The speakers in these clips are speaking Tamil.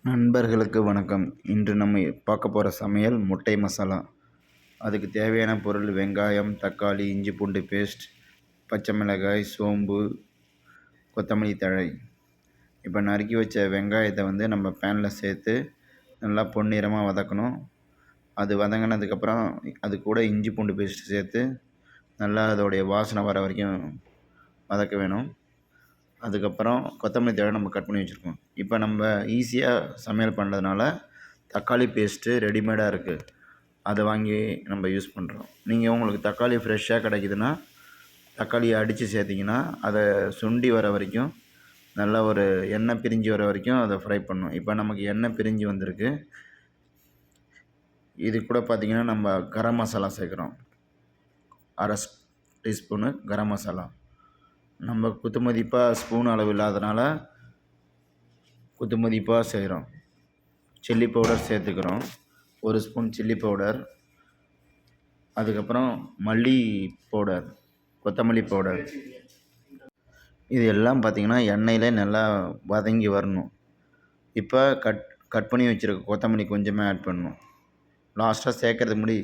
நண்பர்களுக்கு வணக்கம். இன்று நம்ம பார்க்க போகிற சமையல் முட்டை மசாலா. அதுக்கு தேவையான பொருள் வெங்காயம், தக்காளி, இஞ்சி பூண்டு பேஸ்ட், பச்சை மிளகாய், சோம்பு, கொத்தமல்லி தழை. இப்போ நறுக்கி வச்ச வெங்காயத்தை நம்ம பேனில் சேர்த்து நல்லா பொன்னிறமாக வதக்கணும். அது வதங்கினதுக்கப்புறம் அது கூட இஞ்சி பூண்டு பேஸ்ட் சேர்த்து நல்லா அதோடைய வாசனை வர வரைக்கும் வதக்க வேணும். அதுக்கப்புறம் கொத்தமல்லி தழை நம்ம கட் பண்ணி வச்சுருக்கோம். இப்போ நம்ம ஈஸியாக சமையல் பண்ணுறதுனால தக்காளி பேஸ்ட்டு ரெடிமேடாக இருக்குது, அதை வாங்கி நம்ம யூஸ் பண்ணுறோம். நீங்கள் உங்களுக்கு தக்காளி ஃப்ரெஷ்ஷாக கிடைக்குதுன்னா தக்காளியை அடித்து சேர்த்திங்கன்னா அதை சுண்டி வர வரைக்கும் நல்லா ஒரு எண்ணெய் பிரிஞ்சு வர வரைக்கும் அதை ஃப்ரை பண்ணணும். இப்போ நமக்கு எண்ணெய் பிரிஞ்சு வந்திருக்கு. இது கூட பார்த்திங்கன்னா நம்ம கரம் மசாலா சேர்க்குறோம். 1/2 டீஸ்பூனு கரம் மசாலா. நம்ம குத்துமதிப்பாக ஸ்பூன் அளவு இல்லாதனால குத்துமதிப்பாக செய்கிறோம். சில்லி பவுடர் சேர்த்துக்கிறோம், 1 ஸ்பூன் சில்லி பவுடர். அதுக்கப்புறம் மல்லி பவுடர், கொத்தமல்லி பவுடர். இது எல்லாம் பார்த்திங்கன்னா எண்ணெயில் நல்லா வதங்கி வரணும். இப்போ கட் பண்ணி வச்சுருக்க கொத்தமல்லி கொஞ்சமாக ஆட் பண்ணணும். லாஸ்ட்டாக சேர்க்கறதுக்கு முன்னாடி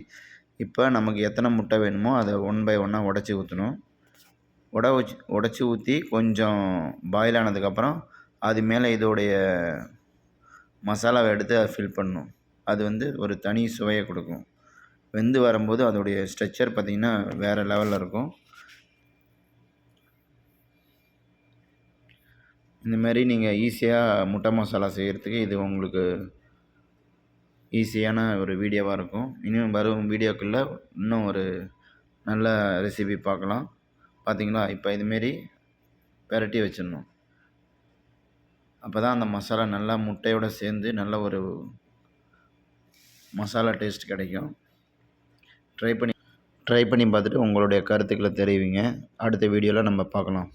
இப்போ நமக்கு எத்தனை முட்டை வேணுமோ அதை 1 பை 1 உடச்சி ஊற்றணும். உடச்சி ஊற்றி கொஞ்சம் பாயில் ஆனதுக்கப்புறம் அது மேலே இதோடைய மசாலாவை எடுத்து அதை ஃபில் பண்ணணும். அது ஒரு தனி சுவையை கொடுக்கும். வெந்து வரும்போது அதோடைய ஸ்ட்ரக்சர் பார்த்திங்கன்னா வேறு லெவலில் இருக்கும். இந்தமாரி நீங்கள் ஈஸியாக முட்டை மசாலா செய்கிறதுக்கு இது உங்களுக்கு ஈஸியான ஒரு வீடியோவாக இருக்கும். இன்னும் வரும் வீடியோக்குள்ளே இன்னும் ஒரு நல்ல ரெசிபி பார்க்கலாம். பார்த்திங்களா, இப்போ இதுமாரி பெரட்டி வச்சிடணும். அப்போ தான் அந்த மசாலா நல்லா முட்டையோடு சேர்ந்து நல்ல ஒரு மசாலா டேஸ்ட் கிடைக்கும். ட்ரை பண்ணி பார்த்துட்டு உங்களுடைய கருத்துக்களை தெரிவிங்க. அடுத்த வீடியோவில் நம்ம பார்க்கலாம்.